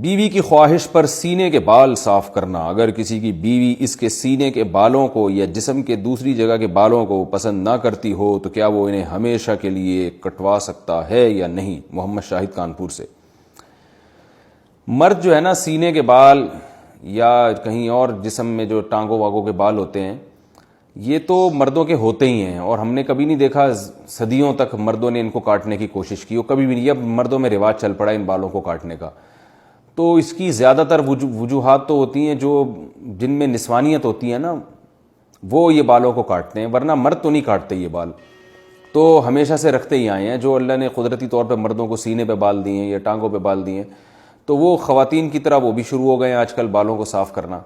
بیوی کی خواہش پر سینے کے بال صاف کرنا. اگر کسی کی بیوی اس کے سینے کے بالوں کو یا جسم کے دوسری جگہ کے بالوں کو پسند نہ کرتی ہو تو کیا وہ انہیں ہمیشہ کے لیے کٹوا سکتا ہے یا نہیں؟ محمد شاہد کانپور سے. مرد جو ہے نا، سینے کے بال یا کہیں اور جسم میں جو ٹانگوں واگوں کے بال ہوتے ہیں، یہ تو مردوں کے ہوتے ہی ہیں، اور ہم نے کبھی نہیں دیکھا صدیوں تک مردوں نے ان کو کاٹنے کی کوشش کی، اور کبھی بھی نہیں. اب مردوں میں رواج چل پڑا ان بالوں کو کاٹنے کا. تو اس کی زیادہ تر وجوہات تو ہوتی ہیں جو جن میں نسوانیت ہوتی ہے نا، وہ یہ بالوں کو کاٹتے ہیں، ورنہ مرد تو نہیں کاٹتے یہ بال، تو ہمیشہ سے رکھتے ہی آئے ہیں. جو اللہ نے قدرتی طور پہ مردوں کو سینے پہ بال دیے ہیں یا ٹانگوں پہ بال دیے ہیں، تو وہ خواتین کی طرح وہ بھی شروع ہو گئے ہیں آج کل بالوں کو صاف کرنا.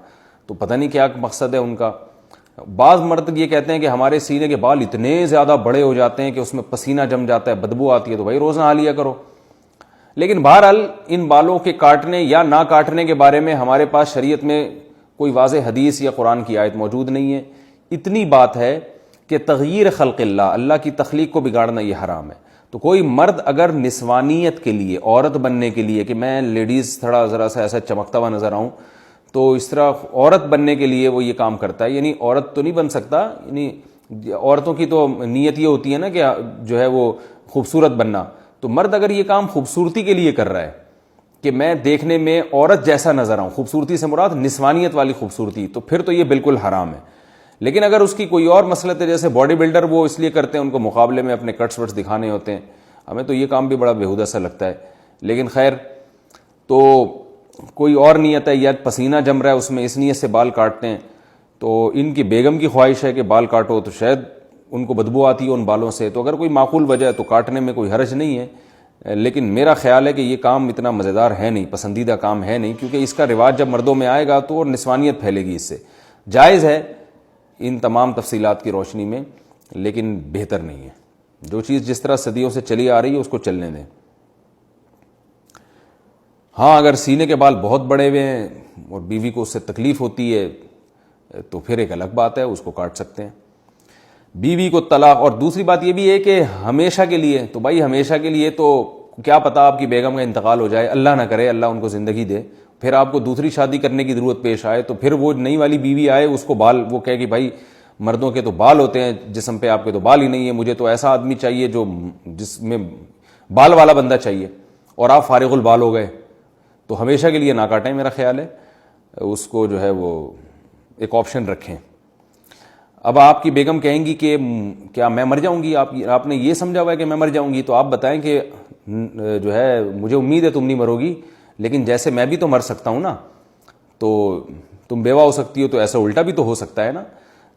تو پتہ نہیں کیا مقصد ہے ان کا. بعض مرد یہ کہتے ہیں کہ ہمارے سینے کے بال اتنے زیادہ بڑے ہو جاتے ہیں کہ اس میں پسینہ جم جاتا ہے، بدبو آتی ہے، تو بھائی روز نہا لیا کرو. لیکن بہرحال ان بالوں کے کاٹنے یا نہ کاٹنے کے بارے میں ہمارے پاس شریعت میں کوئی واضح حدیث یا قرآن کی آیت موجود نہیں ہے. اتنی بات ہے کہ تغییر خلق اللہ، اللہ کی تخلیق کو بگاڑنا یہ حرام ہے. تو کوئی مرد اگر نسوانیت کے لیے، عورت بننے کے لیے، کہ میں لیڈیز تھوڑا ذرا سا ایسا چمکتا ہوا نظر آؤں، تو اس طرح عورت بننے کے لیے وہ یہ کام کرتا ہے. یعنی عورت تو نہیں بن سکتا، یعنی عورتوں کی تو نیت یہ ہوتی ہے نا کہ جو ہے وہ خوبصورت بننا. تو مرد اگر یہ کام خوبصورتی کے لیے کر رہا ہے کہ میں دیکھنے میں عورت جیسا نظر آؤں، خوبصورتی سے مراد نسوانیت والی خوبصورتی، تو پھر تو یہ بالکل حرام ہے. لیکن اگر اس کی کوئی اور مسلط ہے، جیسے باڈی بلڈر وہ اس لیے کرتے ہیں ان کو مقابلے میں اپنے کٹس وٹس دکھانے ہوتے ہیں، ہمیں تو یہ کام بھی بڑا بےہودہ سا لگتا ہے. لیکن خیر، تو کوئی اور نیت ہے یا پسینہ جم رہا ہے اس میں، اس نیت سے بال کاٹتے ہیں. تو ان کی بیگم کی خواہش ہے کہ بال کاٹو، تو شاید ان کو بدبو آتی ہے ان بالوں سے، تو اگر کوئی معقول وجہ ہے تو کاٹنے میں کوئی حرج نہیں ہے. لیکن میرا خیال ہے کہ یہ کام اتنا مزیدار ہے نہیں، پسندیدہ کام ہے نہیں، کیونکہ اس کا رواج جب مردوں میں آئے گا تو اور نسوانیت پھیلے گی. اس سے جائز ہے ان تمام تفصیلات کی روشنی میں، لیکن بہتر نہیں ہے. جو چیز جس طرح صدیوں سے چلی آ رہی ہے اس کو چلنے دیں. ہاں، اگر سینے کے بال بہت بڑے ہوئے ہیں اور بیوی کو اس سے تکلیف ہوتی ہے تو پھر ایک الگ بات ہے، اس کو کاٹ سکتے ہیں. بیوی کو طلاق. اور دوسری بات یہ بھی ہے کہ ہمیشہ کے لیے، تو بھائی ہمیشہ کے لیے تو کیا پتا آپ کی بیگم کا انتقال ہو جائے، اللہ نہ کرے، اللہ ان کو زندگی دے، پھر آپ کو دوسری شادی کرنے کی ضرورت پیش آئے، تو پھر وہ نئی والی بیوی آئے، اس کو بال، وہ کہے کہ بھائی مردوں کے تو بال ہوتے ہیں جسم پہ، آپ کے تو بال ہی نہیں ہے، مجھے تو ایسا آدمی چاہیے جو جس میں بال والا بندہ چاہیے، اور آپ فارغ البال ہو گئے. تو ہمیشہ کے لیے نہ کاٹیں، میرا خیال ہے اس کو جو ہے وہ ایک آپشن رکھیں. اب آپ کی بیگم کہیں گی کہ کیا میں مر جاؤں گی، آپ نے یہ سمجھا ہوا ہے کہ میں مر جاؤں گی، تو آپ بتائیں کہ جو ہے مجھے امید ہے تم نہیں مرو گی، لیکن جیسے میں بھی تو مر سکتا ہوں نا، تو تم بیوہ ہو سکتی ہو، تو ایسا الٹا بھی تو ہو سکتا ہے نا.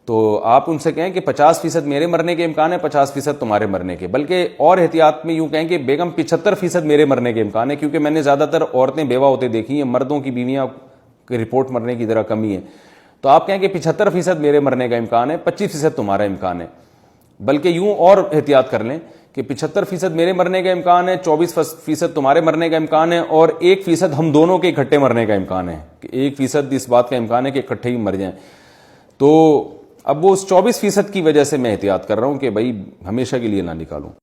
تو آپ ان سے کہیں کہ 50% میرے مرنے کے امکان ہے، 50% تمہارے مرنے کے. بلکہ اور احتیاط میں یوں کہیں کہ بیگم 75% میرے مرنے کے امکان ہے، کیونکہ میں نے زیادہ تر عورتیں بیوہ ہوتے دیکھی ہیں، مردوں کی بیویاں کی رپورٹ مرنے کی ذرا کمی ہے. تو آپ کہیں کہ 75% میرے مرنے کا امکان ہے، 25% تمہارا امکان ہے. بلکہ یوں اور احتیاط کر لیں کہ 75% میرے مرنے کا امکان ہے، 24% تمہارے مرنے کا امکان ہے، اور 1% ہم دونوں کے اکٹھے مرنے کا امکان ہے، کہ 1% اس بات کا امکان ہے کہ اکٹھے ہی مر جائیں. تو اب وہ اس 24% کی وجہ سے میں احتیاط کر رہا ہوں کہ بھائی ہمیشہ کے لیے نہ نکالوں.